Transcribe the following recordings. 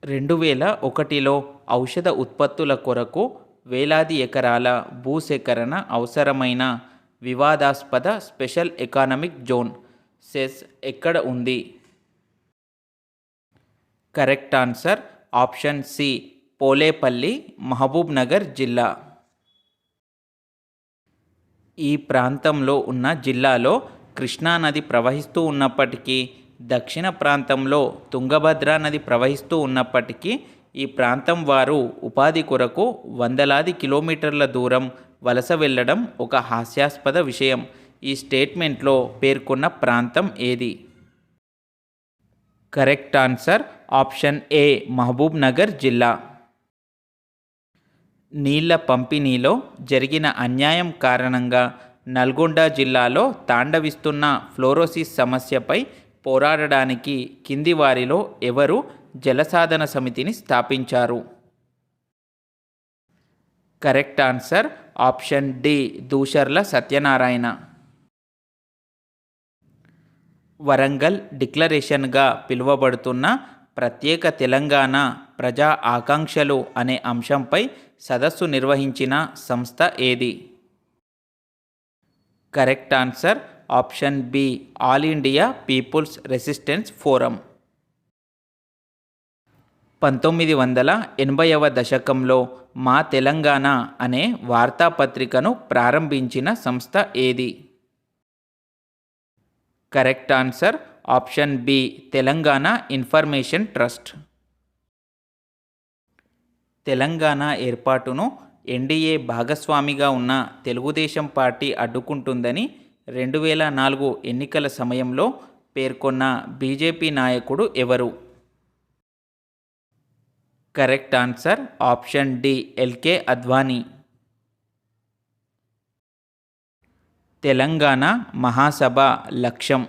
2001లో ఔషధ ఉత్పత్తుల కొరకు వేలాది ఎకరాల భూసేకరణ అవసరమైన వివాదాస్పద స్పెషల్ ఎకనామిక్ జోన్ సెస్ ఎక్కడ ఉంది? Correct answer option C, Polepalli, Mahabubnagar జిల్లా. ఈ ప్రాంతంలో ఉన్న జిల్లాలో కృష్ణానది ప్రవహిస్తూ ఉన్నప్పటికీ, దక్షిణ ప్రాంతంలో తుంగభద్ర నది ప్రవహిస్తూ ఉన్నప్పటికీ ఈ ప్రాంతం వారు ఉపాధి కొరకు వందలాది కిలోమీటర్ల దూరం వలస వెళ్ళడం ఒక హాస్యాస్పద విషయం. ఈ స్టేట్మెంట్లో పేర్కొన్న ప్రాంతం ఏది? Correct answer option A, Mahabubnagar జిల్లా. నీళ్ల పంపిణీలో జరిగిన అన్యాయం కారణంగా నల్గొండ జిల్లాలో తాండవిస్తున్న ఫ్లోరోసిస్ సమస్యపై పోరాడడానికి కింది వారిలో ఎవరు జలసాధన సమితిని స్థాపించారు? Correct answer option D, Dusharla Satyanarayana. Warangal డిక్లరేషన్గా పిలువబడుతున్న ప్రత్యేక తెలంగాణ ప్రజా ఆకాంక్షలు అనే అంశంపై సదస్సు నిర్వహించిన సంస్థ ఏది? Correct answer option B, all India people's resistance forum. 1980వ దశకంలో మా తెలంగాణ అనే వార్తాపత్రికను ప్రారంభించిన సంస్థ ఏది? Correct answer option B, Telangana information trust. Telangana ఏర్పాటును ఎన్డీఏ భాగస్వామిగా ఉన్న తెలుగుదేశం పార్టీ అడ్డుకుంటుందని 2004 ఎన్నికల సమయంలో పేర్కొన్న బీజేపీ నాయకుడు ఎవరు? Correct answer option D, L K Advani. Telangana మహాసభ లక్ష్యం?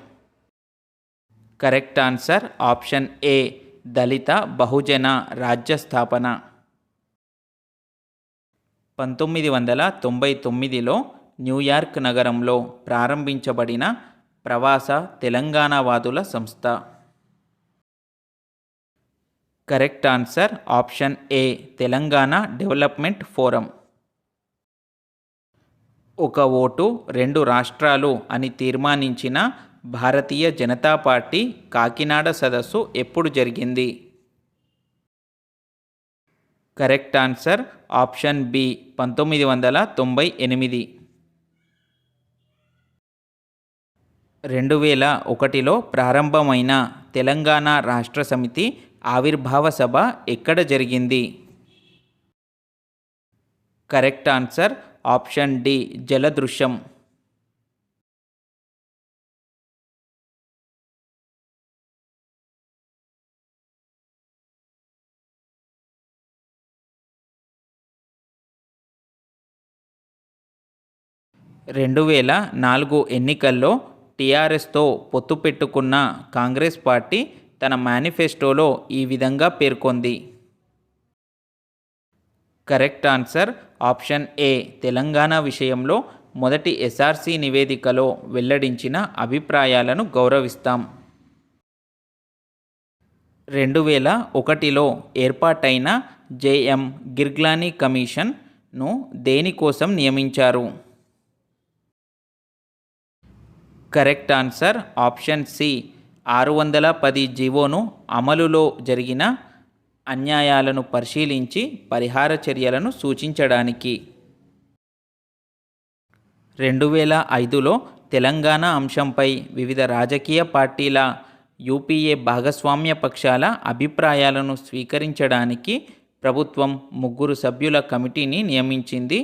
కరెక్ట్ ఆన్సర్ ఆప్షన్ ఏ, దళిత బహుజన రాజ్య స్థాపన. 1999లో న్యూయార్క్ నగరంలో ప్రారంభించబడిన ప్రవాస తెలంగాణవాదుల సంస్థ. Correct answer option A, Telangana development forum. ఒక ఓటు రెండు రాష్ట్రాలు అని తీర్మానించిన భారతీయ జనతా పార్టీ కాకినాడ సదస్సు ఎప్పుడు జరిగింది? Correct answer option B, 1998. 2001లో ప్రారంభమైన తెలంగాణ రాష్ట్ర సమితి ఆవిర్భావ సభ ఎక్కడ జరిగింది? Correct answer option D, Jaladrushyam. రెండు 2004 ఎన్నికల్లో టీఆర్ఎస్తో పొత్తు పెట్టుకున్న కాంగ్రెస్ పార్టీ తన మేనిఫెస్టోలో ఈ విధంగా పేర్కొంది. Correct answer option A, Telangana విషయంలో మొదటి ఎస్ఆర్సి నివేదికలో వెల్లడించిన అభిప్రాయాలను గౌరవిస్తాం. 2001లో ఏర్పాటైన జేఎం గిర్గ్లానీ కమిషన్ను దేనికోసం నియమించారు? కరెక్ట్ ఆన్సర్ ఆప్షన్ సి, 610 జీవోను అమలులో జరిగిన అన్యాయాలను పరిశీలించి పరిహార చర్యలను సూచించడానికి. 2005లో తెలంగాణ అంశంపై వివిధ రాజకీయ పార్టీల యూపీఏ భాగస్వామ్య పక్షాల అభిప్రాయాలను స్వీకరించడానికి ప్రభుత్వం 3 సభ్యుల కమిటీని నియమించింది.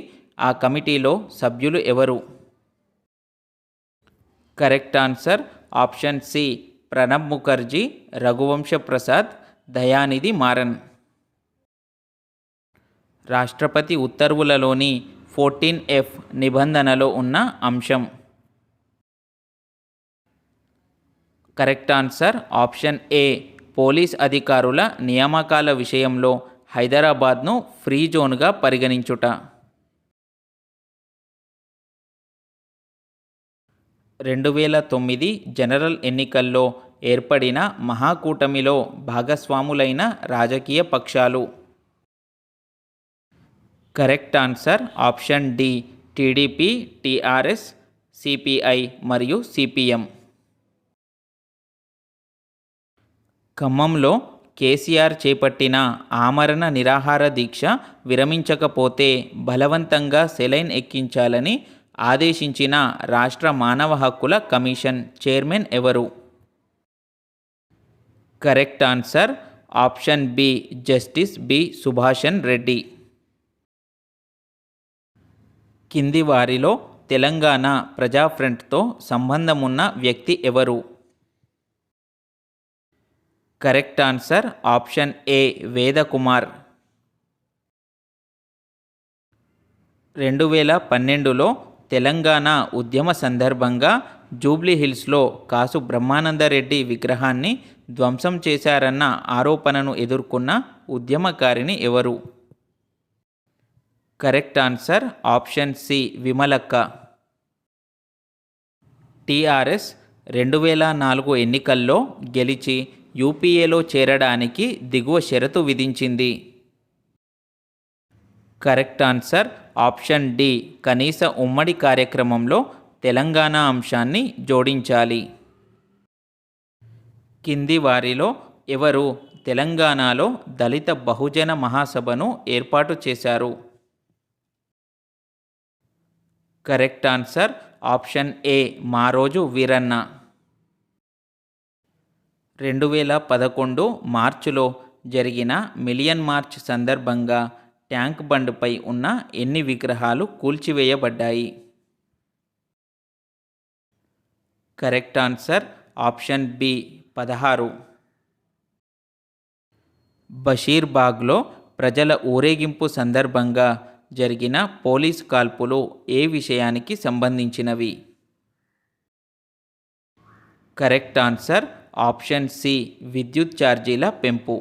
ఆ కమిటీలో సభ్యులు ఎవరు? Correct answer option C, Pranab Mukherjee, Raghuvansh Prasad, Dayanidhi Maran. రాష్ట్రపతి ఉత్తర్వులలోని 14F నిబంధనలో ఉన్న అంశం? Correct answer option A, police అధికారుల నియామకాల విషయంలో హైదరాబాద్ను ఫ్రీ జోన్గా పరిగణించుట. 2009 జనరల్ ఎన్నికల్లో ఏర్పడిన మహాకూటమిలో భాగస్వాములైన రాజకీయ పక్షాలు. Correct answer option D TDP, TRS, CPI మరియు సిపిఎం. ఖమ్మంలో కేసీఆర్ చేపట్టిన ఆమరణ నిరాహార దీక్ష విరమించకపోతే బలవంతంగా సెలైన్ ఎక్కించాలని ఆదేశించిన రాష్ట్ర మానవ హక్కుల కమిషన్ చైర్మన్ ఎవరు? Correct answer option B justice B Subhashan Reddy. కింది వారిలో తెలంగాణ ప్రజా ఫ్రంట్తో సంబంధమున్న వ్యక్తి ఎవరు? Correct answer option A Vedakumar. 2012లో తెలంగాణ ఉద్యమ సందర్భంగా జూబ్లీహిల్స్లో కాసు బ్రహ్మానందరెడ్డి విగ్రహాన్ని ధ్వంసం చేశారన్న ఆరోపణను ఎదుర్కొన్న ఉద్యమకారిణి ఎవరు? Correct answer option C Vimalakka. TRS 2004 ఎన్నికల్లో గెలిచి యూపీఏలో చేరడానికి దిగువ షరతు విధించింది. కరెక్ట్ ఆన్సర్ ఆప్షన్ డి కనీస ఉమ్మడి కార్యక్రమంలో తెలంగాణ అంశాన్ని జోడించాలి. కింది వారిలో ఎవరు తెలంగాణలో దళిత బహుజన మహాసభను ఏర్పాటు చేశారు? Correct answer option A Maroju Veeranna. 2011 మార్చిలో జరిగిన మిలియన్ మార్చ్ సందర్భంగా ట్యాంక్ బండ్పై ఉన్న ఎన్ని విగ్రహాలు కూల్చివేయబడ్డాయి? Correct answer option B 16. బషీర్బాగ్లో ప్రజల ఊరేగింపు సందర్భంగా జరిగిన పోలీస్ కాల్పులు ఏ విషయానికి సంబంధించినవి? కరెక్ట్ ఆన్సర్ ఆప్షన్ సి విద్యుత్ ఛార్జీల పెంపు.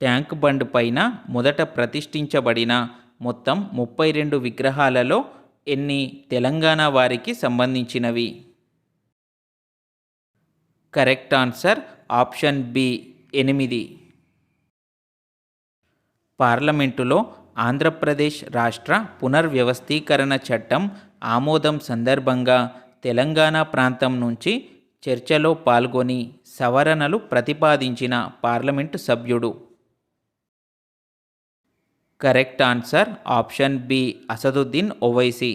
ట్యాంక్ బండ్ పైన మొదట ప్రతిష్ఠించబడిన మొత్తం 32 విగ్రహాలలో ఎన్ని తెలంగాణ వారికి సంబంధించినవి? Correct answer option B 8. పార్లమెంటులో ఆంధ్రప్రదేశ్ రాష్ట్ర పునర్వ్యవస్థీకరణ చట్టం ఆమోదం సందర్భంగా తెలంగాణ ప్రాంతం నుంచి చర్చలో పాల్గొని సవరణలు ప్రతిపాదించిన పార్లమెంటు సభ్యుడు? Correct answer option B Asaduddin Owaisi.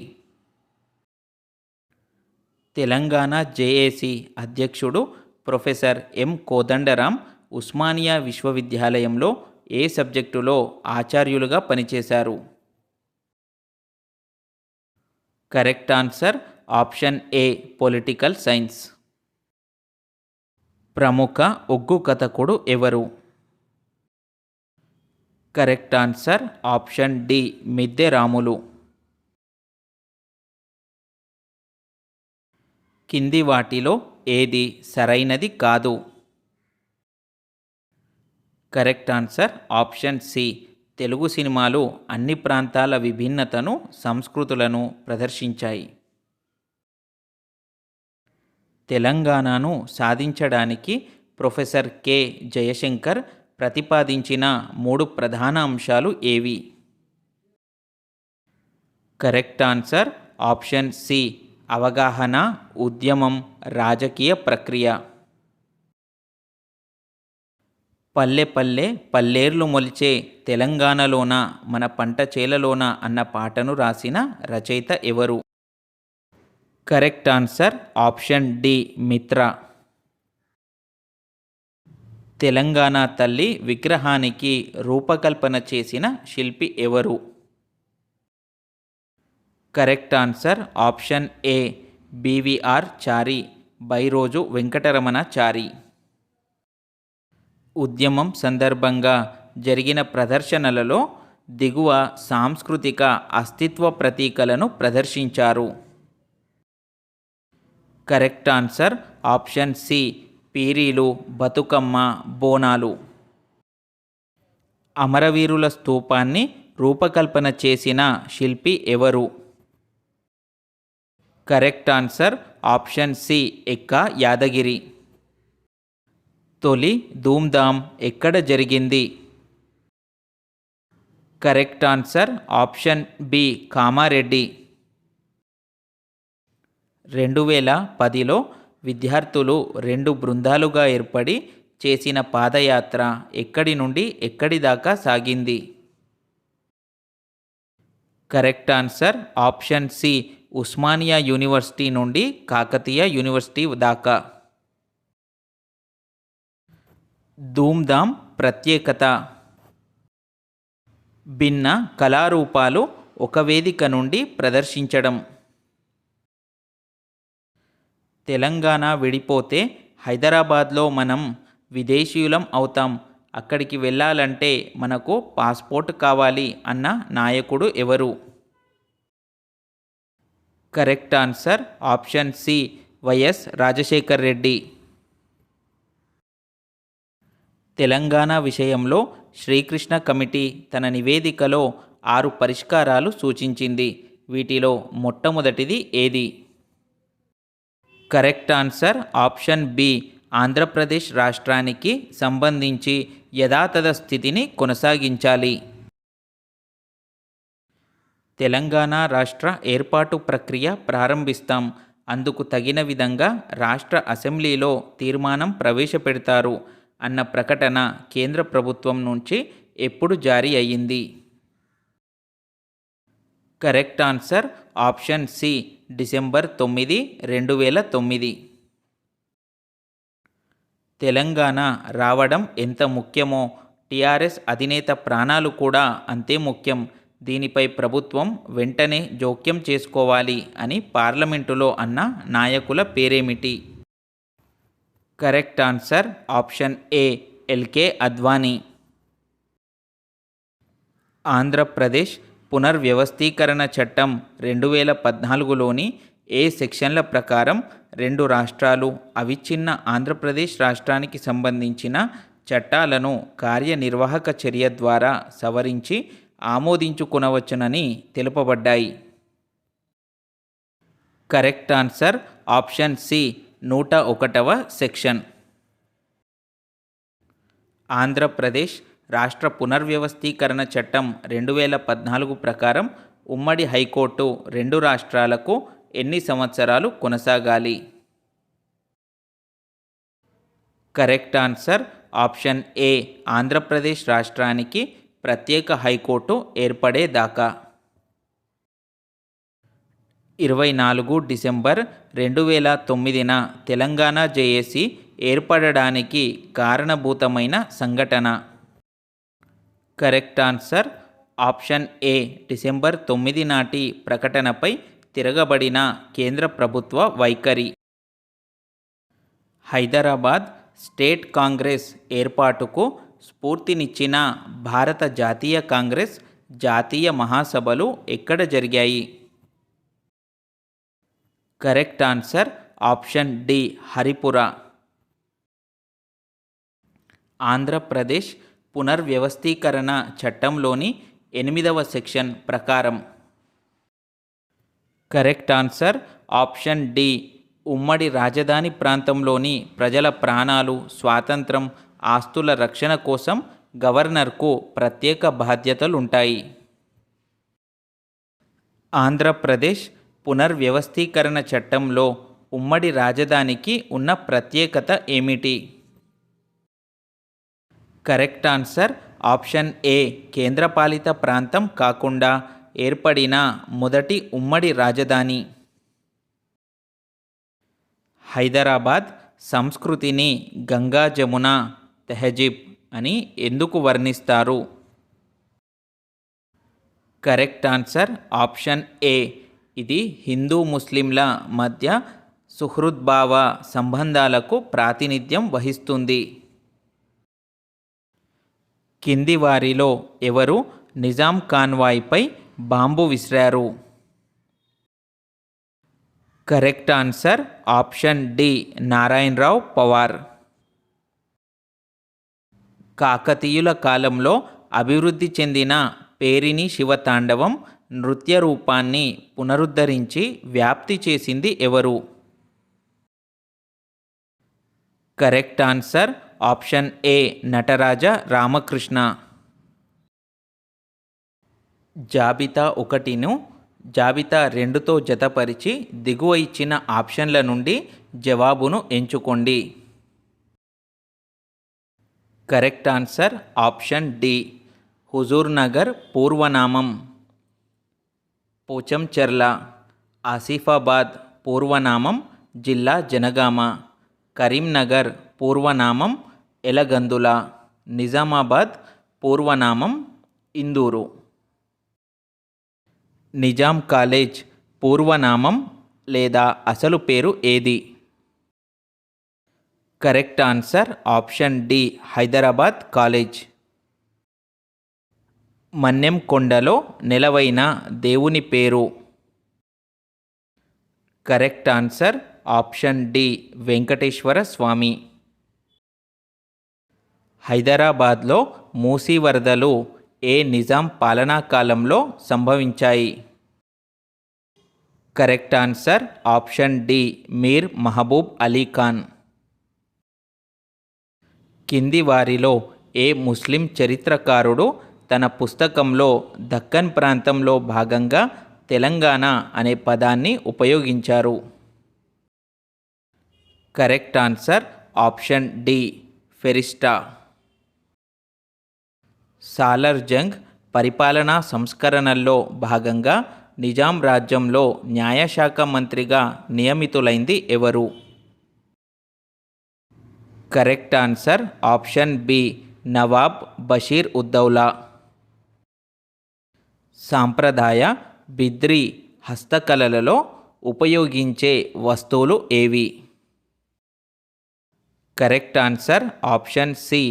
Telangana JAC అధ్యక్షుడు ప్రొఫెసర్ ఎం కోదండరాం ఉస్మానియా విశ్వవిద్యాలయంలో ఏ సబ్జెక్టులో ఆచార్యులుగా పనిచేశారు? Correct answer option A political science. ప్రముఖ ఒగ్గు కథకుడు ఎవరు? కరెక్ట్ ఆన్సర్ ఆప్షన్ డి మిద్దె రాములు. కింది వాటిలో ఏది సరైనది కాదు? Correct answer option C Telugu సినిమాలు అన్ని ప్రాంతాల విభిన్నతను, సంస్కృతులను ప్రదర్శించాయి. తెలంగాణను సాధించడానికి ప్రొఫెసర్ కె జయశంకర్ ప్రతిపాదించిన 3 ప్రధాన అంశాలు ఏవి? కరెక్ట్ ఆన్సర్ ఆప్షన్ సి అవగాహన, ఉద్యమం, రాజకీయ ప్రక్రియ. పల్లె పల్లె పల్లేర్లు మొలిచే తెలంగాణలోన మన పంట చేలలోన అన్న పాటను రాసిన రచయిత ఎవరు? కరెక్ట్ ఆన్సర్ ఆప్షన్ డి మిత్ర. తెలంగాణ తల్లి విగ్రహానికి రూపకల్పన చేసిన శిల్పి ఎవరు? Correct answer option A B V R Chari, Bairoju Venkataramana Chari. ఉద్యమం సందర్భంగా జరిగిన ప్రదర్శనలలో దిగువ సాంస్కృతిక అస్తిత్వ ప్రతీకలను ప్రదర్శించారు. కరెక్ట్ ఆన్సర్ ఆప్షన్ సి పీరీలు, బతుకమ్మ, బోనాలు. అమరవీరుల స్తూపాన్ని రూపకల్పన చేసిన శిల్పి ఎవరు? కరెక్ట్ ఆన్సర్ ఆప్షన్ సి ఎక్క యాదగిరి. తొలి ధూమ్ధామ్ ఎక్కడ జరిగింది? Correct answer option B Kamareddy. 2010లో విద్యార్థులు 2 బృందాలుగా ఏర్పడి చేసిన పాదయాత్ర ఎక్కడి నుండి ఎక్కడి దాకా సాగింది? Correct answer option C Osmania university నుండి కాకతీయ యూనివర్సిటీ దాకా. ధూమ్ధామ్ ప్రత్యేకత. భిన్న కళారూపాలు ఒక వేదిక నుండి ప్రదర్శించడం. తెలంగాణ విడిపోతే హైదరాబాద్లో మనం విదేశీయులం అవుతాం, అక్కడికి వెళ్ళాలంటే మనకు పాస్పోర్ట్ కావాలి అన్న నాయకుడు ఎవరు? Correct answer option C YS Rajasekhar Reddy. Telangana విషయంలో శ్రీకృష్ణ కమిటీ తన నివేదికలో 6 పరిష్కారాలు సూచించింది. వీటిలో మొట్టమొదటిది ఏది? Correct answer option B Andhra Pradesh రాష్ట్రానికి సంబంధించి యథాతథ స్థితిని కొనసాగించాలి. తెలంగాణ రాష్ట్ర ఏర్పాటు ప్రక్రియ ప్రారంభిస్తాం, అందుకు తగిన విధంగా రాష్ట్ర అసెంబ్లీలో తీర్మానం ప్రవేశపెడతారు అన్న ప్రకటన కేంద్ర ప్రభుత్వం నుంచి ఎప్పుడు జారీ అయ్యింది? Correct answer option C December 9, 2009. Telangana రావడం ఎంత ముఖ్యమో టీఆర్ఎస్ అధినేత ప్రాణాలు కూడా అంతే ముఖ్యం, దీనిపై ప్రభుత్వం వెంటనే జోక్యం చేసుకోవాలి అని పార్లమెంటులో అన్న నాయకుల పేరేమిటి? Correct answer option A L K Advani. Andhra Pradesh పునర్వ్యవస్థీకరణ చట్టం 2014లోని ఏ సెక్షన్ల ప్రకారం 2 రాష్ట్రాలు అవిచ్ఛిన్న ఆంధ్రప్రదేశ్ రాష్ట్రానికి సంబంధించిన చట్టాలను కార్యనిర్వాహక చర్య ద్వారా సవరించి ఆమోదించుకొనవచ్చునని తెలుపబడ్డాయి? కరెక్ట్ ఆన్సర్ ఆప్షన్ సి 101వ సెక్షన్. ఆంధ్రప్రదేశ్ రాష్ట్ర పునర్వ్యవస్థీకరణ చట్టం 2014 ప్రకారం ఉమ్మడి హైకోర్టు 2 రాష్ట్రాలకు ఎన్ని సంవత్సరాలు కొనసాగాలి? కరెక్ట్ ఆన్సర్ ఆప్షన్ ఏ ఆంధ్రప్రదేశ్ రాష్ట్రానికి ప్రత్యేక హైకోర్టు ఏర్పడేదాకా. 24 డిసెంబర్ 2009న తెలంగాణ జేఏసీ ఏర్పడడానికి కారణభూతమైన సంఘటన? కరెక్ట్ ఆన్సర్ ఆప్షన్ ఏ డిసెంబర్ 9 నాటి ప్రకటనపై తిరగబడిన కేంద్ర ప్రభుత్వ వైఖరి. హైదరాబాద్ స్టేట్ కాంగ్రెస్ ఏర్పాటుకు స్ఫూర్తినిచ్చిన భారత జాతీయ కాంగ్రెస్ జాతీయ మహాసభలు ఎక్కడ జరిగాయి? Correct answer option D Haripura. Andhra Pradesh పునర్వ్యవస్థీకరణ చట్టంలోని 8వ సెక్షన్ ప్రకారం? కరెక్ట్ ఆన్సర్ ఆప్షన్ డి ఉమ్మడి రాజధాని ప్రాంతంలోని ప్రజల ప్రాణాలు, స్వాతంత్రం, ఆస్తుల రక్షణ కోసం గవర్నర్కు ప్రత్యేక బాధ్యతలుంటాయి. ఆంధ్రప్రదేశ్ పునర్వ్యవస్థీకరణ చట్టంలో ఉమ్మడి రాజధానికి ఉన్న ప్రత్యేకత ఏమిటి? కరెక్ట్ ఆన్సర్ ఆప్షన్ ఏ కేంద్రపాలిత ప్రాంతం కాకుండా ఏర్పడిన మొదటి ఉమ్మడి రాజధాని. హైదరాబాద్ సంస్కృతిని గంగా జమున తెహజీబ్ అని ఎందుకు వర్ణిస్తారు? కరెక్ట్ ఆన్సర్ ఆప్షన్ ఏ ఇది హిందూ ముస్లింల మధ్య సుహృద్భావ సంబంధాలకు ప్రాతినిధ్యం వహిస్తుంది. కింది వారిలో ఎవరు నిజాం కాన్వాయ్పై బాంబు విసిరారు? Correct answer option D Narayana Rao Pawar. కాకతీయుల కాలంలో అభివృద్ధి చెందిన పేరిణి శివతాండవం నృత్య రూపాన్ని పునరుద్ధరించి వ్యాప్తి చేసింది ఎవరు? కరెక్ట్ ఆన్సర్ ఆప్షన్ ఏ నటరాజ రామకృష్ణ. జాబితా 1ను జాబితా 2తో జతపరిచి దిగువ ఇచ్చిన ఆప్షన్ల నుండి జవాబును ఎంచుకోండి. Correct answer option D Huzur Nagar పూర్వనామం. పోచంచెర్ల. ఆసిఫాబాద్ పూర్వనామం జిల్లా జనగామ. కరీంనగర్ పూర్వనామం ఎలగందుల. నిజామాబాద్ పూర్వనామం ఇందూరు. నిజాం కాలేజ్ పూర్వనామం లేదా అసలు పేరు ఏది? Correct answer option D Hyderabad college. మన్నెం కొండలో నెలవైన దేవుని పేరు? Correct answer option D Venkateswara Swamy. హైదరాబాద్లో మూసీ వరదలు ఏ నిజాం పాలనా కాలంలో సంభవించాయి? Correct answer option D Mir Mahbub Ali Khan. కింది వారిలో ఏ ముస్లిం చరిత్రకారుడు తన పుస్తకంలో దక్కన్ ప్రాంతంలో భాగంగా తెలంగాణ అనే పదాన్ని ఉపయోగించారు? Correct answer option D Ferishta. Salar Jung పరిపాలనా సంస్కరణల్లో భాగంగా నిజాం రాజ్యంలో న్యాయశాఖ మంత్రిగా నియమితులైంది ఎవరు? Correct answer option B Nawab Basheer Uddaula. సాంప్రదాయ బిద్రీ హస్తకళలలో ఉపయోగించే వస్తువులు ఏవి? కరెక్ట్ ఆన్సర్ ఆప్షన్ సి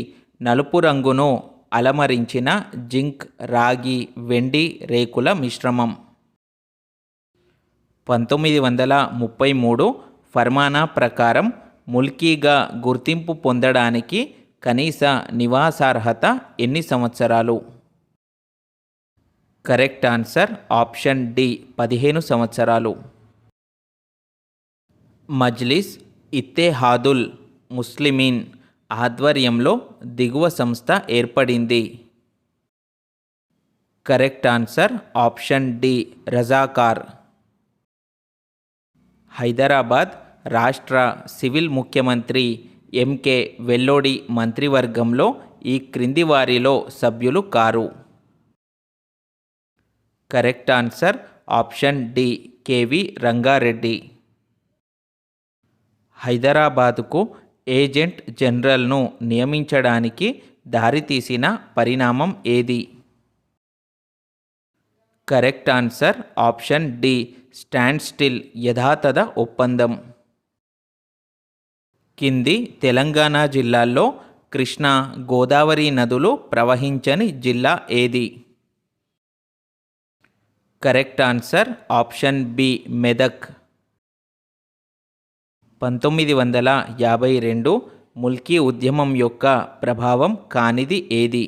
నలుపు రంగును అలమరించిన జింక్ రాగి వెండి రేకుల మిశ్రమం. 1933 ఫర్మానా ప్రకారం ముల్కీగా గుర్తింపు పొందడానికి కనీస నివాసార్హత ఎన్ని సంవత్సరాలు? కరెక్ట్ ఆన్సర్ ఆప్షన్ డి 15 సంవత్సరాలు. మజ్లిస్ ఇత్తెహాదుల్ ముస్లిమీన్ ఆధ్వర్యంలో దిగువ సంస్థ ఏర్పడింది? Correct answer option D Razakar. Hyderabad రాష్ట్ర సివిల్ ముఖ్యమంత్రి ఎంకే వెల్లోడి మంత్రివర్గంలో ఈ క్రింది వారిలో సభ్యులు కారు? Correct answer option D K V Ranga Reddy. హైదరాబాదుకు ఏజెంట్ జనరల్ను నియమించడానికి దారితీసిన పరిణామం ఏది? Correct answer option D standstill యథాతథ ఒప్పందం. కింది తెలంగాణ జిల్లాల్లో కృష్ణా గోదావరి నదులు ప్రవహించని జిల్లా ఏది? Correct answer option B Medak. 1952 Mulki ఉద్యమం యొక్క ప్రభావం కానిది ఏది?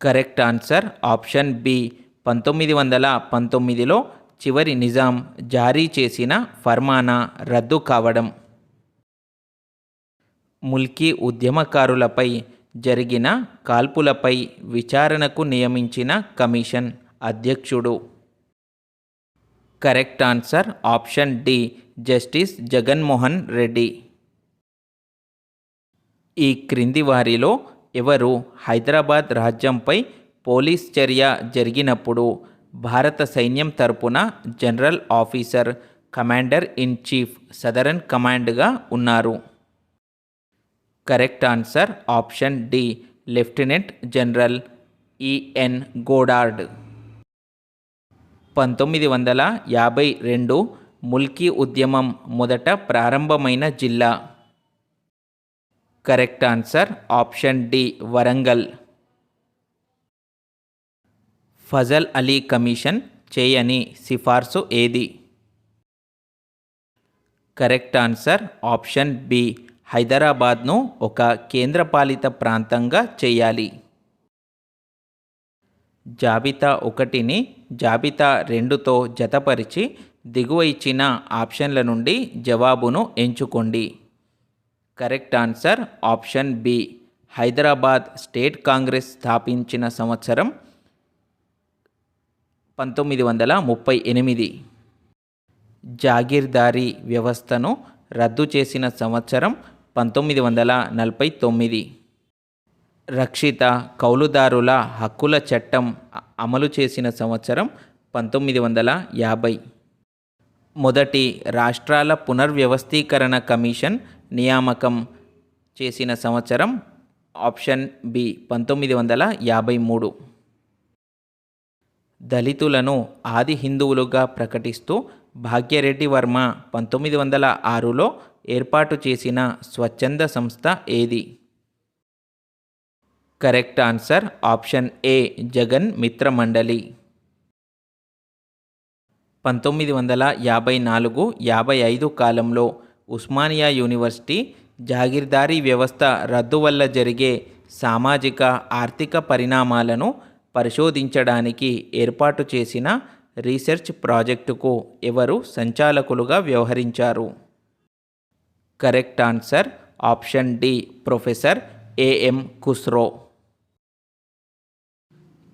కరెక్ట్ ఆన్సర్ ఆప్షన్ బి 1919లో చివరి నిజాం జారీ చేసిన ఫర్మానా రద్దు కావడం. ముల్కీ ఉద్యమకారులపై జరిగిన కాల్పులపై విచారణకు నియమించిన కమిషన్ అధ్యక్షుడు? Correct answer option D justice Jaganmohan Reddy. ఈ క్రింది వారిలో ఎవరు హైదరాబాద్ రాజ్యంపై పోలీస్ చర్య జరిగినప్పుడు భారత సైన్యం తరపున general officer commander in chief southern కమాండ్గా ఉన్నారు? Correct answer option D lieutenant general E N Goddard. 1952 Mulki ఉద్యమం మొదట ప్రారంభమైన జిల్లా? Correct answer option D Warangal. Fazal Ali commission చేయని సిఫార్సు ఏది? కరెక్ట్ ఆన్సర్ ఆప్షన్ బి హైదరాబాద్ను ఒక కేంద్రపాలిత ప్రాంతంగా చేయాలి. జాబితా 1ని జాబితా 2తో జతపరిచి దిగువ ఇచ్చిన ఆప్షన్ల నుండి జవాబును ఎంచుకోండి. Correct answer option B. Hyderabad state Congress స్థాపించిన సంవత్సరం 1938. జాగీర్దారీ వ్యవస్థను రద్దు చేసిన సంవత్సరం 1949. రక్షిత కౌలుదారుల హక్కుల చట్టం అమలు చేసిన సంవత్సరం 1950. మొదటి రాష్ట్రాల పునర్వ్యవస్థీకరణ కమిషన్ నియామకం చేసిన సంవత్సరం ఆప్షన్ బి 1953. దళితులను ఆది హిందువులుగా ప్రకటిస్తూ భాగ్యరెడ్డి వర్మ 1906లో ఏర్పాటు చేసిన స్వచ్ఛంద సంస్థ ఏది? కరెక్ట్ ఆన్సర్ ఆప్షన్ ఏ జగన్ మిత్ర మండలి. 1954-55 కాలంలో ఉస్మానియా యూనివర్సిటీ జాగీర్దారీ వ్యవస్థ రద్దు వల్ల జరిగే సామాజిక ఆర్థిక పరిణామాలను పరిశోధించడానికి ఏర్పాటు చేసిన రీసెర్చ్ ప్రాజెక్టుకు ఎవరు సంచాలకులుగా వ్యవహరించారు? Correct answer option D professor AM Khusro.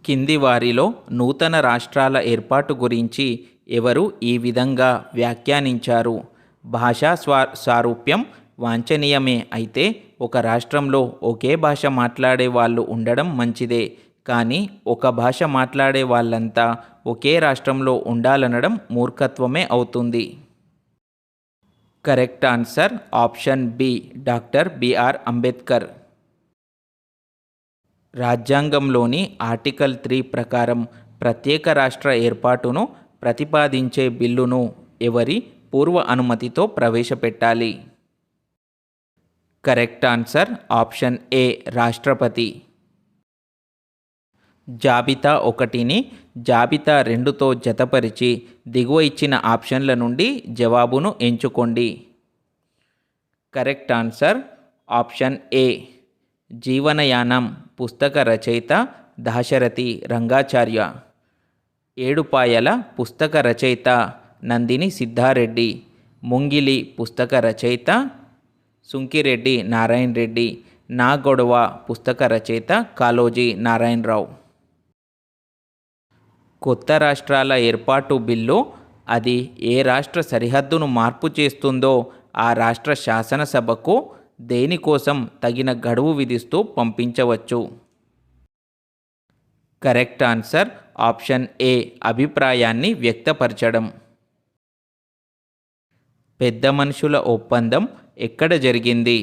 కింది వారిలో నూతన రాష్ట్రాల ఏర్పాటు గురించి ఎవరు ఈ విధంగా వ్యాఖ్యానించారు? భాషా సారూప్యం వాంఛనీయమే అయితే ఒక రాష్ట్రంలో ఒకే భాష మాట్లాడే వాళ్ళు ఉండడం మంచిదే, కానీ ఒక భాష మాట్లాడే వాళ్ళంతా ఒకే రాష్ట్రంలో ఉండాలనడం మూర్ఖత్వమే అవుతుంది. Correct answer option B doctor BR Ambedkar. రాజ్యాంగంలోని ఆర్టికల్ 3 ప్రకారం ప్రత్యేక రాష్ట్ర ఏర్పాటును ప్రతిపాదించే బిల్లును ఎవరి పూర్వ అనుమతితో ప్రవేశపెట్టాలి? కరెక్ట్ ఆన్సర్ ఆప్షన్ ఏ రాష్ట్రపతి. జాబితా 1ని జాబితా 2తో జతపరిచి దిగువ ఇచ్చిన ఆప్షన్ల నుండి జవాబును ఎంచుకోండి. కరెక్ట్ ఆన్సర్ ఆప్షన్ ఏ జీవనయానం పుస్తక రచయిత దాశరథి రంగాచార్య. ఏడుపాయల పుస్తక రచయిత నందిని సిద్ధారెడ్డి. ముంగిలి పుస్తక రచయిత సుంకిరెడ్డి నారాయణ రెడ్డి. నా గొడవ పుస్తక రచయిత కాళోజీ నారాయణరావు. కొత్త రాష్ట్రాల ఏర్పాటు బిల్లు అది ఏ రాష్ట్ర సరిహద్దును మార్పు చేస్తుందో ఆ రాష్ట్ర శాసనసభకు దేనికోసం తగిన గడువు విధిస్తూ పంపించవచ్చు? కరెక్ట్ ఆన్సర్ ఆప్షన్ ఏ అభిప్రాయాన్ని వ్యక్తపరచడం. పెద్ద మనుషుల ఒప్పందం ఎక్కడ జరిగింది?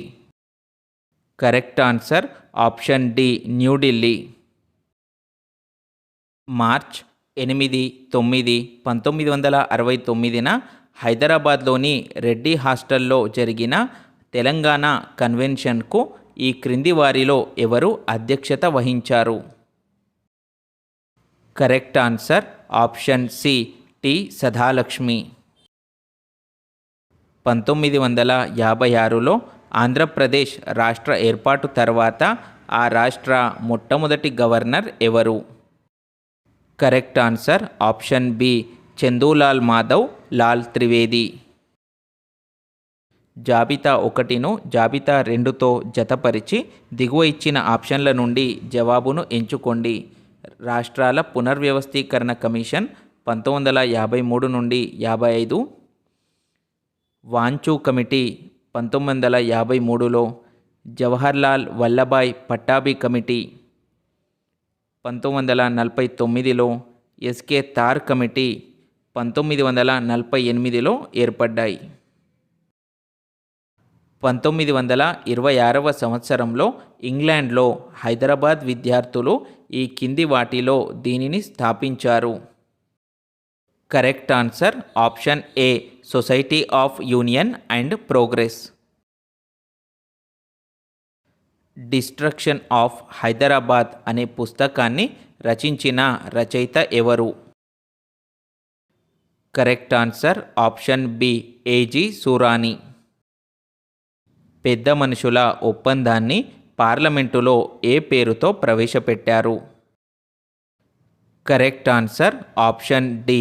Correct answer option D New Delhi. March 8, 9, 1969న హైదరాబాద్లోని రెడ్డి హాస్టల్లో జరిగిన తెలంగాణ కన్వెన్షన్కు ఈ క్రింది వారిలో ఎవరు అధ్యక్షత వహించారు? Correct answer option C T Sadalakshmi. 1956లో ఆంధ్రప్రదేశ్ రాష్ట్ర ఏర్పాటు తర్వాత ఆ రాష్ట్ర మొట్టమొదటి గవర్నర్ ఎవరు? Correct answer option B Chandulal Madhav Lal Trivedi. జాబితా 1ను జాబితా 2తో జతపరిచి దిగువ ఇచ్చిన ఆప్షన్ల నుండి జవాబును ఎంచుకోండి. రాష్ట్రాల పునర్వ్యవస్థీకరణ కమిషన్ 1953 నుండి 55. వాంచూ కమిటీ 1953లో. జవహర్లాల్ వల్లభాయ్ పట్టాభి కమిటీ 1949లో. ఎస్కే తార్ కమిటీ 1948లో ఏర్పడ్డాయి. 1926వ సంవత్సరంలో ఇంగ్లాండ్లో హైదరాబాద్ విద్యార్థులు ఈ కింది వాటిలో దీనిని స్థాపించారు? Correct answer option A society of union and progress. Destruction of Hyderabad అనే పుస్తకాన్ని రచించిన రచయిత ఎవరు? Correct answer option B A G Surani. పెద్ద మనుషుల ఒప్పందాన్ని పార్లమెంటులో ఏ పేరుతో ప్రవేశపెట్టారు? Correct answer option D,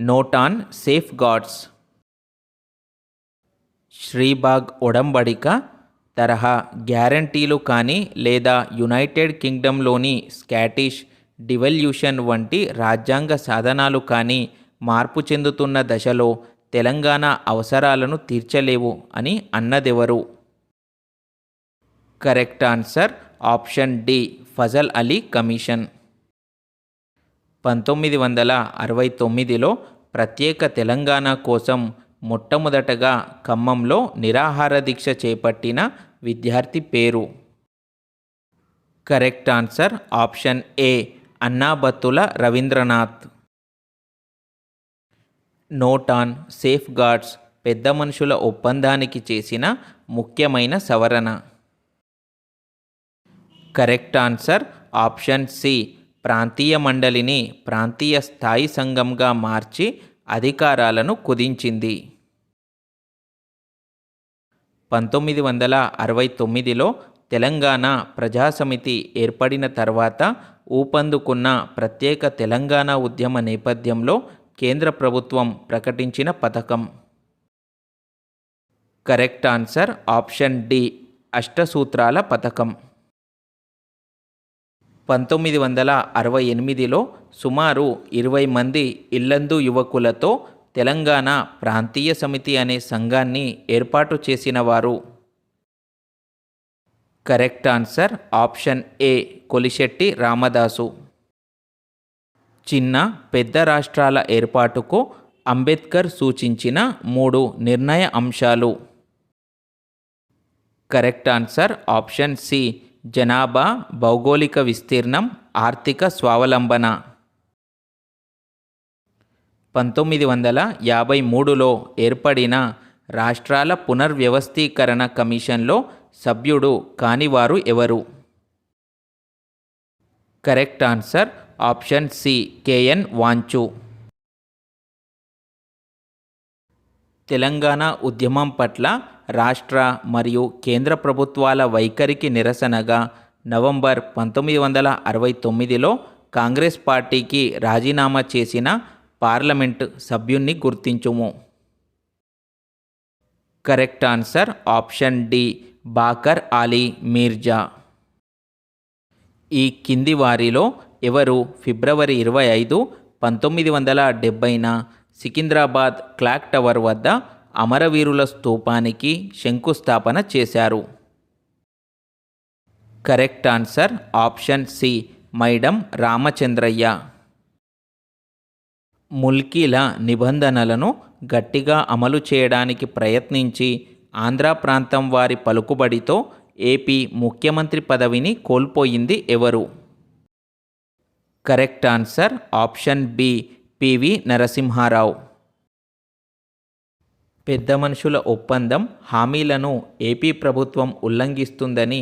note on safeguards. Sribagh ఒడంబడిక తరహా గ్యారంటీలు కానీ లేదా యునైటెడ్ కింగ్డమ్లోని స్కాటిష్ డివల్యూషన్ వంటి రాజ్యాంగ సాధనాలు కానీ మార్పు చెందుతున్న దశలో తెలంగాణ అవసరాలను తీర్చలేవు అని అన్నదెవరు? Correct answer option D, Fazal Ali commission. 1969లో ప్రత్యేక తెలంగాణ కోసం మొట్టమొదటగా ఖమ్మంలో నిరాహార దీక్ష చేపట్టిన విద్యార్థి పేరు? Correct answer option A, Annabattula Ravindranath. Note on safeguards పెద్ద మనుషుల ఒప్పందానికి చేసిన ముఖ్యమైన సవరణ? కరెక్ట్ ఆన్సర్ ఆప్షన్ సి, ప్రాంతీయ మండలిని ప్రాంతీయ స్థాయి సంఘంగా మార్చి అధికారాలను కుదించింది. 1969లో తెలంగాణ ప్రజాసమితి ఏర్పడిన తర్వాత ఊపందుకున్న ప్రత్యేక తెలంగాణ ఉద్యమ నేపథ్యంలో కేంద్ర ప్రభుత్వం ప్రకటించిన పథకం? కరెక్ట్ ఆన్సర్ ఆప్షన్ డి, అష్టసూత్రాల పథకం. 1968లో సుమారు 20 మంది ఇల్లందు యువకులతో తెలంగాణ ప్రాంతీయ సమితి అనే సంఘాన్ని ఏర్పాటు చేసిన వారు? కరెక్ట్ ఆన్సర్ ఆప్షన్ ఏ, కొలిశెట్టి రామదాసు. చిన్న పెద్ద రాష్ట్రాల ఏర్పాటుకు అంబేద్కర్ సూచించిన 3 నిర్ణయ అంశాలు? కరెక్ట్ ఆన్సర్ ఆప్షన్ సి, జనాభా, భౌగోళిక విస్తీర్ణం, ఆర్థిక స్వావలంబన. 1953లో ఏర్పడిన రాష్ట్రాల పునర్వ్యవస్థీకరణ కమిషన్లో సభ్యుడు కానివారు ఎవరు? Correct answer option C, KN Wanchoo. Telangana ఉద్యమం పట్ల రాష్ట్ర మరియు కేంద్ర ప్రభుత్వాల వైఖరికి నిరసనగా నవంబర్ 1969లో కాంగ్రెస్ పార్టీకి రాజీనామా చేసిన పార్లమెంట్ సభ్యున్ని గుర్తించుము? Correct answer option D, Baqar Ali Mirza. ఈ కింది వారిలో ఎవరు ఫిబ్రవరి 25, 1970న సికింద్రాబాద్ క్లాక్ టవర్ వద్ద అమరవీరుల స్తూపానికి శంకుస్థాపన చేశారు? Correct answer option C, Maidam Ramachandraiah. ముల్కీల నిబంధనలను గట్టిగా అమలు చేయడానికి ప్రయత్నించి ఆంధ్ర ప్రాంతం వారి పలుకుబడితో ఏపీ ముఖ్యమంత్రి పదవిని కోల్పోయింది ఎవరు? Correct answer option B, PV Narasimha Rao. పెద్ద మనుషుల ఒప్పందం హామీలను ఏపీ ప్రభుత్వం ఉల్లంఘిస్తుందని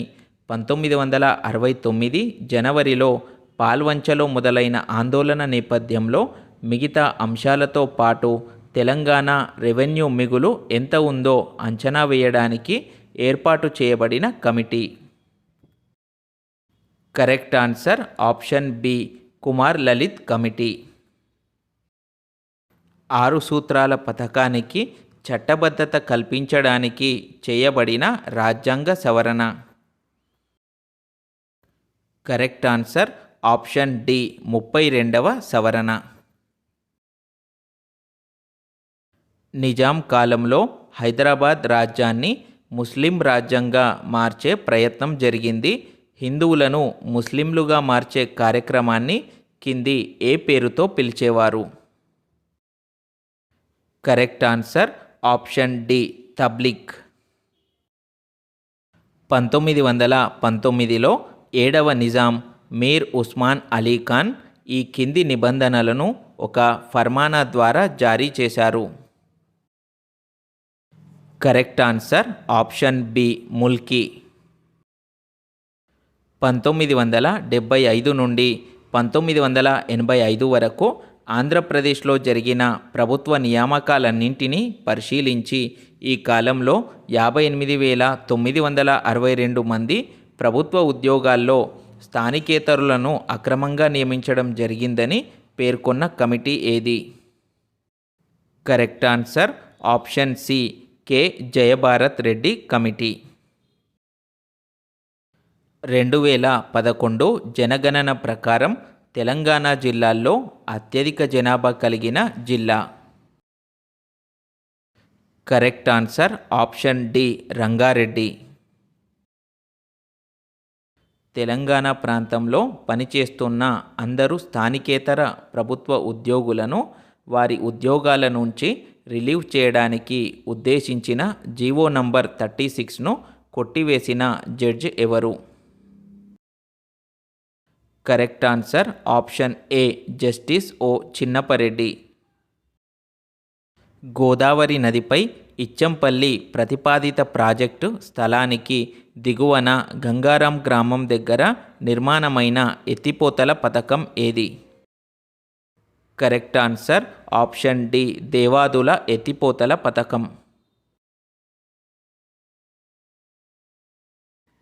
1969 జనవరిలో పాల్వంచలో మొదలైన ఆందోళన నేపథ్యంలో మిగతా అంశాలతో పాటు తెలంగాణ రెవెన్యూ మిగులు ఎంత ఉందో అంచనా వేయడానికి ఏర్పాటు చేయబడిన committee? Correct answer option B, Kumar Lalit committee. 6 సూత్రాల పథకానికి చట్టబద్ధత కల్పించడానికి చేయబడిన రాజ్యాంగ సవరణ? కరెక్ట్ ఆన్సర్ ఆప్షన్ డి, 32వ సవరణ. నిజాం కాలంలో హైదరాబాద్ రాజ్యాన్ని ముస్లిం రాజ్యంగా మార్చే ప్రయత్నం జరిగింది. హిందువులను ముస్లింలుగా మార్చే కార్యక్రమాన్ని కింది ఏ పేరుతో పిలిచేవారు? కరెక్ట్ ఆన్సర్ ఆప్షన్ డి, తబ్లిక్. 1919లో 7వ నిజాం మీర్ ఉస్మాన్ అలీ ఖాన్ ఈ కింది నిబంధనలను ఒక ఫర్మానా ద్వారా జారీ చేశారు? Correct answer option B, Mulki. 1975 నుండి 1985 వరకు ఆంధ్రప్రదేశ్లో జరిగిన ప్రభుత్వ నియామకాలన్నింటినీ పరిశీలించి ఈ కాలంలో 58,962 మంది ప్రభుత్వ ఉద్యోగాల్లో స్థానికేతరులను అక్రమంగా నియమించడం జరిగిందని పేర్కొన్న కమిటీ ఏది? Correct answer option C K Jayabharat Reddy committee. 2011 జనగణన ప్రకారం తెలంగాణ జిల్లాల్లో అత్యధిక జనాభా కలిగిన జిల్లా. Correct answer option D Rangareddy. Telangana ప్రాంతంలో పనిచేస్తున్న అందరూ స్థానికేతర ప్రభుత్వ ఉద్యోగులను వారి ఉద్యోగాల నుంచి రిలీవ్ చేయడానికి ఉద్దేశించిన జీవో నంబర్ 36ను కొట్టివేసిన జడ్జి ఎవరు? Correct answer option A justice O Chinnappa Reddy. Godavari నదిపై ఇచ్చంపల్లి ప్రతిపాదిత ప్రాజెక్టు స్థలానికి దిగువన గంగారాం గ్రామం దగ్గర నిర్మాణమైన ఎత్తిపోతల పథకం ఏది? Correct answer option D Devadula ఎత్తిపోతల పథకం.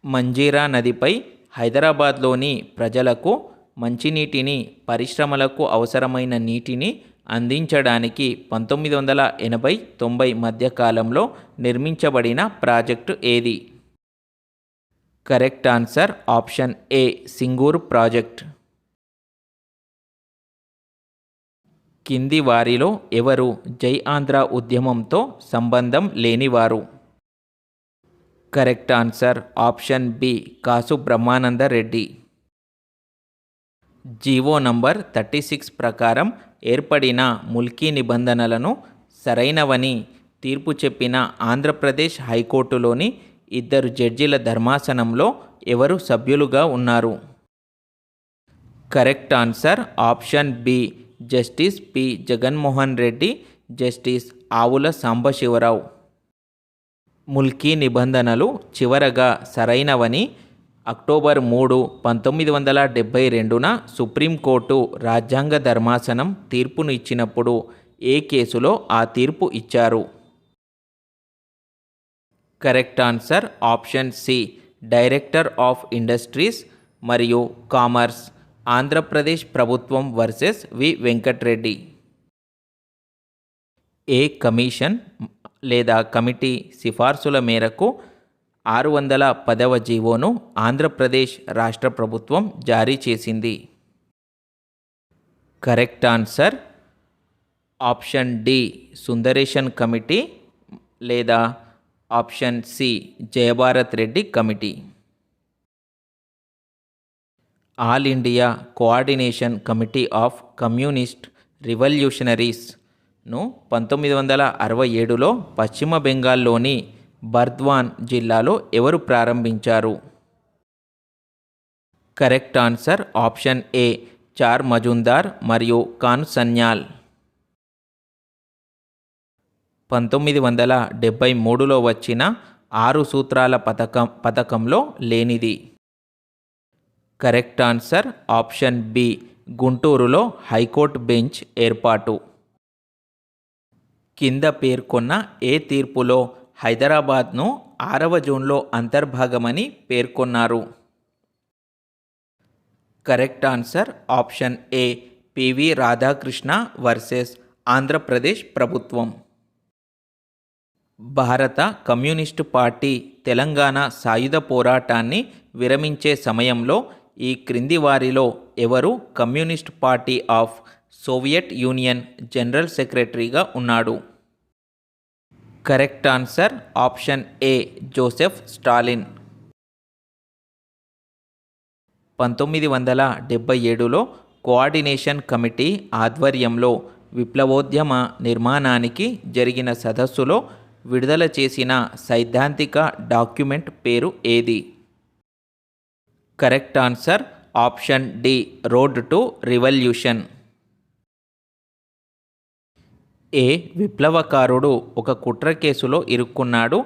మంజీరా నదిపై హైదరాబాద్లోని ప్రజలకు మంచినీటిని, పరిశ్రమలకు అవసరమైన నీటిని అందించడానికి 1980-90 మధ్య కాలంలో నిర్మించబడిన ప్రాజెక్టు ఏది? కరెక్ట్ ఆన్సర్ ఆప్షన్ ఏ సింగూర్ ప్రాజెక్ట్. కింది వారిలో ఎవరు జై ఆంధ్ర ఉద్యమంతో సంబంధం లేనివారు? కరెక్ట్ ఆన్సర్ ఆప్షన్ బి కాసు బ్రహ్మానంద రెడ్డి. జీవో నంబర్ 36 ప్రకారం ఏర్పడిన ముల్కీ నిబంధనలను సరైనవని తీర్పు చెప్పిన ఆంధ్రప్రదేశ్ హైకోర్టులోని 2 జడ్జిల ధర్మాసనంలో ఎవరు సభ్యులుగా ఉన్నారు? Correct answer option B justice P Jaganmohan Reddy, justice Avula Sambasiva Rao. Mulki నిబంధనలు చివరగా సరైనవని అక్టోబర్ 3, 1972న సుప్రీంకోర్టు రాజ్యాంగ ధర్మాసనం తీర్పును ఇచ్చినప్పుడు ఏ కేసులో ఆ తీర్పు ఇచ్చారు? Correct answer option C director of industries మరియు కామర్స్, ఆంధ్రప్రదేశ్ ప్రభుత్వం వర్సెస్ వి వెంకట్రెడ్డి. ఏ కమిషన్ లేదా కమిటీ సిఫార్సుల మేరకు 610వ జీవోను ఆంధ్రప్రదేశ్ రాష్ట్ర ప్రభుత్వం జారీ చేసింది? Correct answer option D Sundaresan committee లేదా option C Jayabharat Reddy committee. All India coordination committee of communist రివల్యూషనరీస్ను 1967లో పశ్చిమ బెంగాల్లోని బర్ద్వాన్ జిల్లాలో ఎవరు ప్రారంభించారు? Correct answer option A Char Majumdar మరియు ఖాన్ సన్యాల్. 1973లో వచ్చిన 6 సూత్రాల పథకంలో లేనిది? కరెక్ట్ ఆన్సర్ ఆప్షన్ బి గుంటూరులో హైకోర్టు బెంచ్ ఏర్పాటు. కింద పేర్కొన్న ఏ తీర్పులో హైదరాబాద్ను 6వ జోన్లో అంతర్భాగమని పేర్కొన్నారు? కరెక్ట్ ఆన్సర్ ఆప్షన్ ఏ పివి రాధాకృష్ణ వర్సెస్ ఆంధ్రప్రదేశ్ ప్రభుత్వం. భారత కమ్యూనిస్టు పార్టీ తెలంగాణ సాయుధ పోరాటాన్ని విరమించే సమయంలో ఈ క్రింది వారిలో ఎవరు communist party of soviet union general సెక్రటరీగా ఉన్నాడు? Correct answer option A Joseph Stalin. 1977లో కోఆర్డినేషన్ కమిటీ ఆధ్వర్యంలో విప్లవోద్యమ నిర్మాణానికి జరిగిన సదస్సులో విడుదల చేసిన సైద్ధాంతిక డాక్యుమెంట్ పేరు ఏది? Correct answer option D road to revolution. ఏ విప్లవకారుడు ఒక కుట్ర కేసులో ఇరుక్కున్నాడు,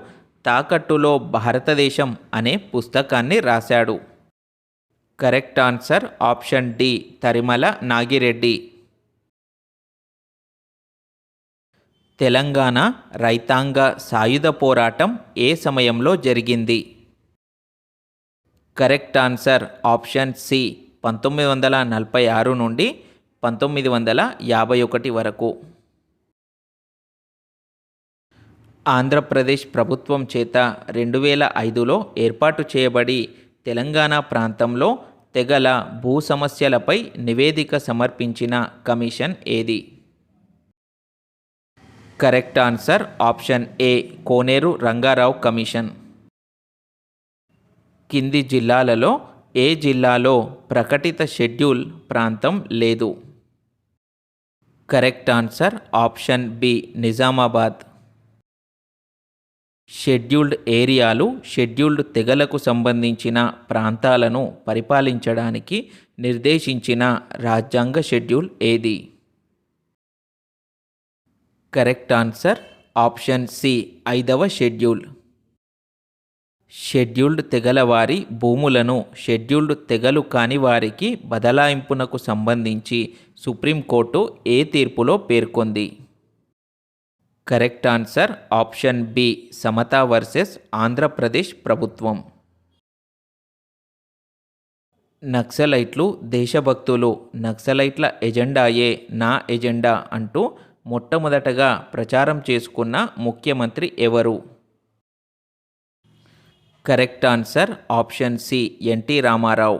తాకట్టులో భారతదేశం అనే పుస్తకాన్ని రాశాడు? Correct answer option D Tarimala Nagireddy. Telangana రైతాంగ సాయుధ పోరాటం ఏ సమయంలో జరిగింది? కరెక్ట్ ఆన్సర్ ఆప్షన్ సి 1946 నుండి 1951 వరకు. ఆంధ్రప్రదేశ్ ప్రభుత్వం చేత 2005లో ఏర్పాటు చేయబడి తెలంగాణ ప్రాంతంలో తెగల భూ సమస్యలపై నివేదిక సమర్పించిన కమిషన్ ఏది? Correct answer option A Koneru Ranga Rao commission. కింది జిల్లాలలో ఏ జిల్లాలో ప్రకటిత షెడ్యూల్ ప్రాంతం లేదు? Correct answer option B Nizamabad. Scheduled ఏరియాలు షెడ్యూల్డ్ తెగలకు సంబంధించిన ప్రాంతాలను పరిపాలించడానికి నిర్దేశించిన రాజ్యాంగ షెడ్యూల్ ఏది? కరెక్ట్ ఆన్సర్ ఆప్షన్ సి 5వ షెడ్యూల్. షెడ్యూల్డ్ తెగల వారి భూములను షెడ్యూల్డ్ తెగలు కాని వారికి బదలాయింపునకు సంబంధించి సుప్రీంకోర్టు ఏ తీర్పులో పేర్కొంది? కరెక్ట్ ఆన్సర్ ఆప్షన్ బి సమతా వర్సెస్ ఆంధ్రప్రదేశ్ ప్రభుత్వం. నక్సలైట్లు దేశభక్తులు, నక్సలైట్ల ఎజెండాయే నా ఎజెండా అంటూ మొట్టమొదటగా ప్రచారం చేసుకున్న ముఖ్యమంత్రి ఎవరు? Correct answer option C NT Rama Rao.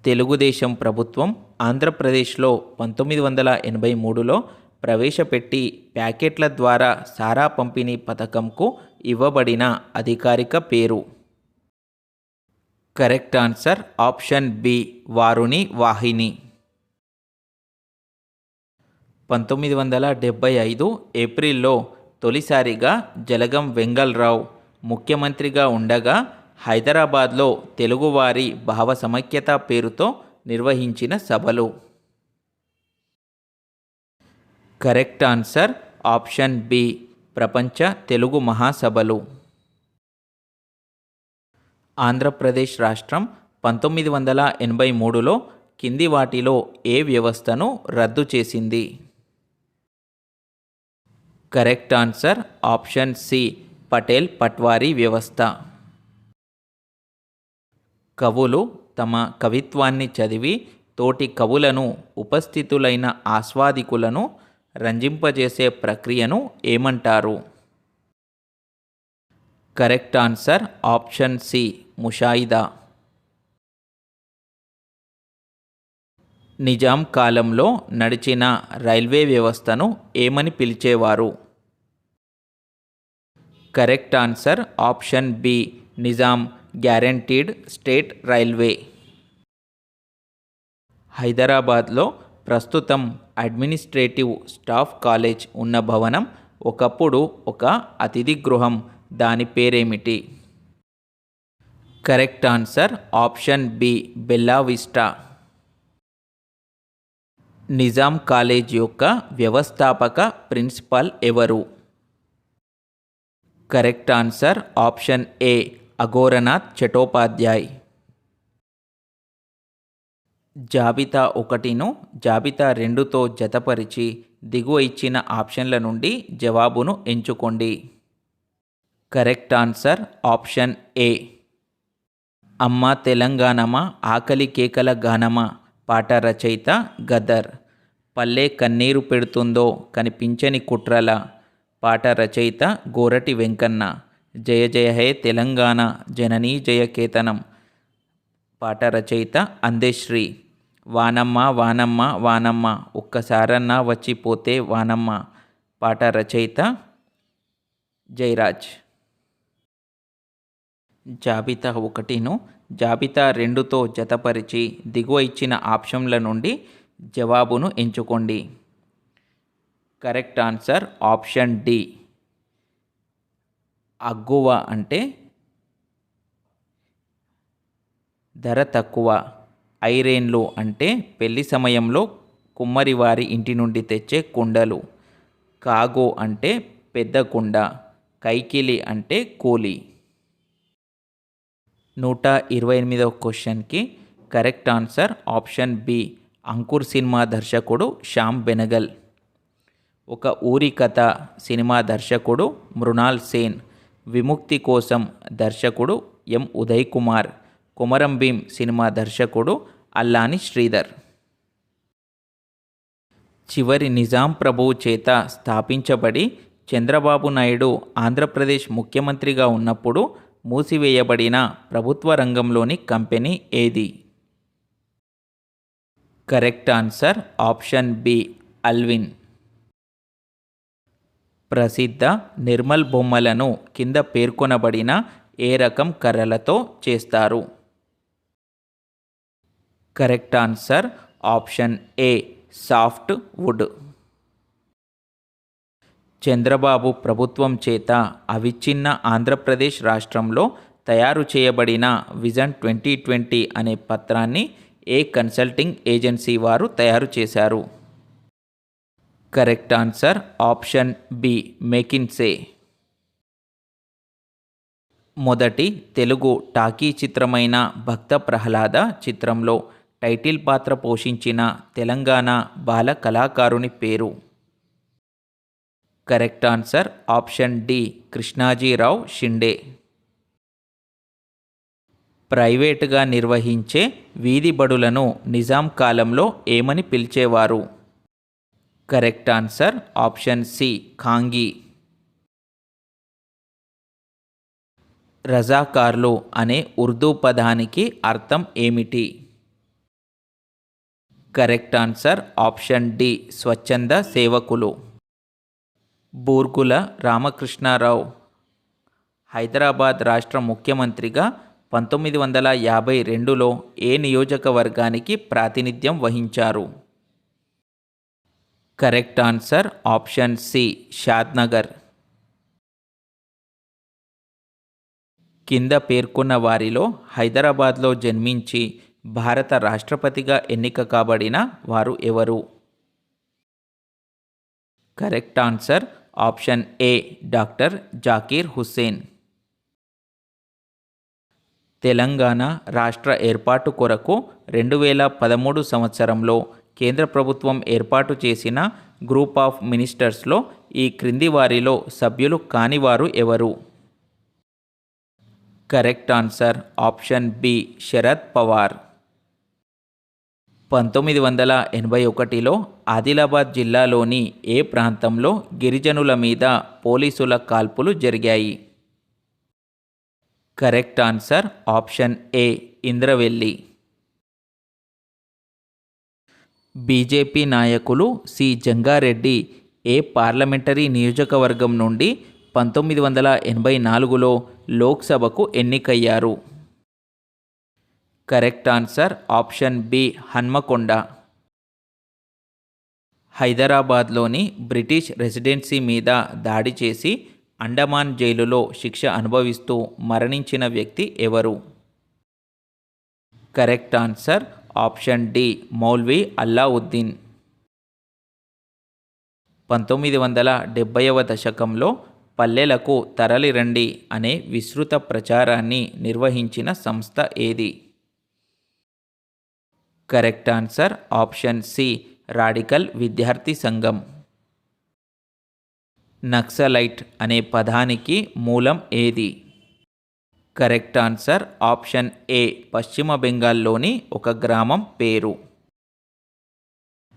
Telugu Desam ప్రభుత్వం ఆంధ్రప్రదేశ్లో 1983లో ప్రవేశపెట్టి ప్యాకెట్ల ద్వారా సారా పంపిణీ పథకంకు ఇవ్వబడిన అధికారిక పేరు? కరెక్ట్ ఆన్సర్ ఆప్షన్ బి వారుని వాహిని. 1975 ఏప్రిల్లో తొలిసారిగా జలగం వెంగళరావు ముఖ్యమంత్రిగా ఉండగా హైదరాబాద్లో తెలుగువారి భావ సమైక్యత పేరుతో నిర్వహించిన సభలు? కరెక్ట్ ఆన్సర్ ఆప్షన్ బి ప్రపంచ తెలుగు మహాసభలు. ఆంధ్రప్రదేశ్ రాష్ట్రం 1983లో కింది వాటిలో ఏ వ్యవస్థను రద్దు చేసింది? Correct answer option C Patel patwari వ్యవస్థ. కవులు తమ కవిత్వాన్ని చదివి తోటి కవులను ఉపస్థితులైన ఆస్వాదికులను రంజింపజేసే ప్రక్రియను ఏమంటారు? కరెక్ట్ ఆన్సర్ ఆప్షన్ సి ముషాయిదా. నిజాం కాలంలో నడిచిన రైల్వే వ్యవస్థను ఏమని పిలిచేవారు? Correct answer option B Nizam guaranteed state railway. హైదరాబాద్లో ప్రస్తుతం అడ్మినిస్ట్రేటివ్ స్టాఫ్ కాలేజ్ ఉన్న భవనం ఒకప్పుడు ఒక అతిథి గృహం, దాని పేరేమిటి? Correct answer option B Bella Vista. Nizam college యొక్క వ్యవస్థాపక ప్రిన్సిపాల్ ఎవరు? Correct answer option A Aghorenath Chattopadhyay. జాబితా 1ను జాబితా 2తో జతపరిచి దిగువ ఇచ్చిన ఆప్షన్ల నుండి జవాబును ఎంచుకోండి. కరెక్ట్ ఆన్సర్ ఆప్షన్ ఏ అమ్మ తెలంగాణమా ఆకలి కేకల గానమా పాట రచయిత గదర్. పల్లె కన్నీరు పెడుతుందో కనిపించని కుట్రల పాట రచయిత గోరటి వెంకన్న. జయ జయ హే తెలంగాణ జననీ జయకేతనం పాట రచయిత అందెశ్రీ. వానమ్మ వానమ్మ వానమ్మ ఒక్కసారన్నా వచ్చిపోతే వానమ్మ పాట రచయిత జయరాజ్. జాబితా 1ను జాబితా 2తో జతపరిచి దిగువ ఇచ్చిన ఆప్షన్ల నుండి జవాబును ఎంచుకోండి. కరెక్ట్ ఆన్సర్ ఆప్షన్ డి అగ్గువ అంటే ధర తక్కువ. ఐరేన్లు అంటే పెళ్లి సమయంలో కుమ్మరివారి ఇంటి నుండి తెచ్చే కుండలు. కాగో అంటే పెద్ద కుండ. కైకిలి అంటే కూలి. 128వ క్వశ్చన్కి correct answer option B Ankur cinema దర్శకుడు శ్యామ్ బెనగల్. ఒక ఊరి కథ సినిమా దర్శకుడు మృణాల్ సేన్. విముక్తి కోసం దర్శకుడు ఎం ఉదయ్ కుమార్. కొమరం భీం సినిమా దర్శకుడు అల్లాని శ్రీధర్. చివరి నిజాం ప్రభువు చేత స్థాపించబడి చంద్రబాబు నాయుడు ఆంధ్రప్రదేశ్ ముఖ్యమంత్రిగా ఉన్నప్పుడు మూసివేయబడిన ప్రభుత్వ రంగంలోని కంపెనీ ఏది? Correct answer option B Allwyn. ప్రసిద్ధ నిర్మల్ బొమ్మలను కింద పేర్కొనబడిన ఏ రకం కర్రలతో చేస్తారు? Correct answer option A soft wood. Chandrababu ప్రభుత్వం చేత అవిచ్ఛిన్న ఆంధ్రప్రదేశ్ రాష్ట్రంలో తయారు చేయబడిన విజన్ 2020 అనే పత్రాన్ని ఏ కన్సల్టింగ్ ఏజెన్సీ వారు తయారు చేశారు? Correct answer option B McKinsey. మొదటి తెలుగు టాకీ చిత్రమైన భక్త ప్రహ్లాద చిత్రంలో టైటిల్ పాత్ర పోషించిన తెలంగాణ బాల కళాకారుని పేరు? Correct answer option D Krishnajirao Shinde. ప్రైవేటుగా నిర్వహించే వీధి బడులను నిజాం కాలంలో ఏమని పిలిచేవారు? కరెక్ట్ ఆన్సర్ ఆప్షన్ సి ఖాంగీ. రజాకార్లు అనే ఉర్దూ పదానికి అర్థం ఏమిటి? కరెక్ట్ ఆన్సర్ ఆప్షన్ డి స్వచ్ఛంద సేవకులు. బూర్గుల రామకృష్ణారావు హైదరాబాద్ రాష్ట్ర ముఖ్యమంత్రిగా 1952లో ఏ నియోజకవర్గానికి ప్రాతినిధ్యం వహించారు? Correct answer option C Shadnagar. కింద పేర్కొన్న వారిలో హైదరాబాద్లో జన్మించి భారత రాష్ట్రపతిగా ఎన్నిక కాబడిన వారు ఎవరు? కరెక్ట్ ఆన్సర్ ఆప్షన్ ఏ డాక్టర్ జాకీర్ హుస్సేన్. తెలంగాణ రాష్ట్ర ఏర్పాటు కొరకు 2013 సంవత్సరంలో కేంద్ర ప్రభుత్వం ఏర్పాటు చేసిన గ్రూప్ ఆఫ్ మినిస్టర్స్లో ఈ క్రింది వారిలో సభ్యులు కానివారు ఎవరు? Correct answer option B Sharad Pawar. 1981లో ఆదిలాబాద్ జిల్లాలోని ఏ ప్రాంతంలో గిరిజనుల మీద పోలీసుల కాల్పులు జరిగాయి? Correct answer option A Indravelli. BJP నాయకులు సి జంగారెడ్డి ఏ పార్లమెంటరీ నియోజకవర్గం నుండి 1984లో లోక్సభకు ఎన్నికయ్యారు? Correct answer option B Hanamkonda. హైదరాబాద్లోని బ్రిటిష్ రెసిడెన్సీ మీద దాడి చేసి అండమాన్ జైలులో శిక్ష అనుభవిస్తూ మరణించిన వ్యక్తి ఎవరు? Correct answer option D Maulvi Allauddin. 1970వ దశకంలో పల్లెలకు తరలిరండి అనే విస్తృత ప్రచారాన్ని నిర్వహించిన సంస్థ ఏది? Correct answer option C radical విద్యార్థి సంఘం. నక్సలైట్ అనే పదానికి మూలం ఏది? కరెక్ట్ ఆన్సర్ ఆప్షన్ ఏ పశ్చిమ బెంగాల్లోని ఒక గ్రామం పేరు.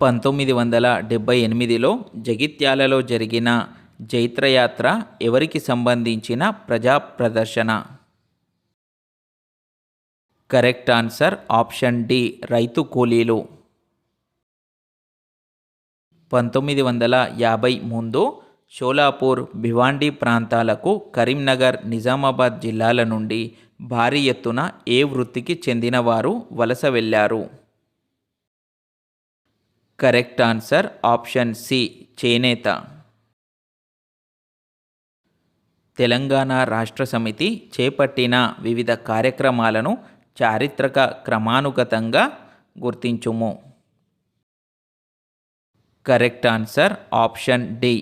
1978లో జగిత్యాలలో జరిగిన జైత్రయాత్ర ఎవరికి సంబంధించిన ప్రజా ప్రదర్శన? కరెక్ట్ ఆన్సర్ ఆప్షన్ డి రైతు కూలీలు. 1950 ముందు షోలాపూర్ భివాండి ప్రాంతాలకు కరీంనగర్ నిజామాబాద్ జిల్లాల నుండి భారీ ఎత్తున ఏ వృత్తికి చెందినవారు వలస వెళ్ళారు? కరెక్ట్ ఆన్సర్ ఆప్షన్ సి చేనేత. తెలంగాణ రాష్ట్ర సమితి చేపట్టిన వివిధ కార్యక్రమాలను చారిత్రక క్రమానుగతంగా గుర్తించుము. Correct answer option D.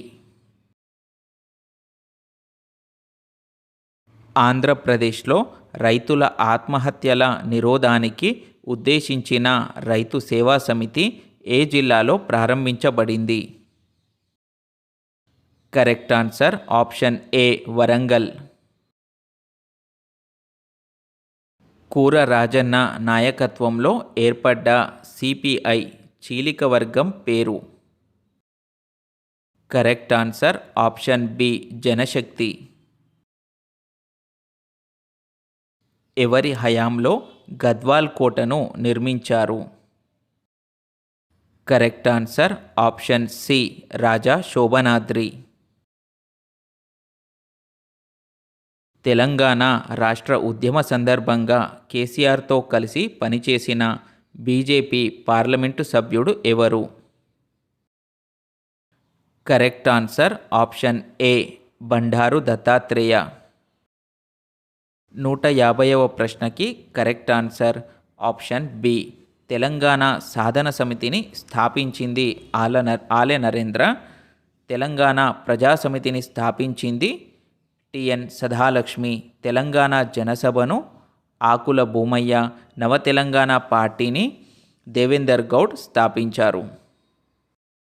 ఆంధ్రప్రదేశ్లో రైతుల ఆత్మహత్యల నిరోధానికి ఉద్దేశించిన రైతు సేవా సమితి ఏ జిల్లాలో ప్రారంభించబడింది? Correct answer option A Warangal. Kura Rajanna నాయకత్వంలో ఏర్పడ్డ సిపిఐ చీలిక వర్గం పేరు. Correct answer option B Janashakti. ఎవరి హయాంలో గద్వాల్ కోటను నిర్మించారు? Correct answer option C Raja Sobhanadri. Telangana రాష్ట్ర ఉద్యమ సందర్భంగా కేసీఆర్తో కలిసి పనిచేసిన బీజేపీ పార్లమెంటు సభ్యుడు ఎవరు? Correct answer option A Bandaru Dattatreya. 150వ ప్రశ్నకి correct answer option B Telangana సాధన సమితిని స్థాపించింది ఆలె నరేంద్ర. తెలంగాణ ప్రజా సమితిని స్థాపించింది టిఎన్ సదాలక్ష్మి. తెలంగాణ జనసభను ఆకుల భూమయ్య, నవ తెలంగాణ పార్టీని దేవేందర్ గౌడ్ స్థాపించారు.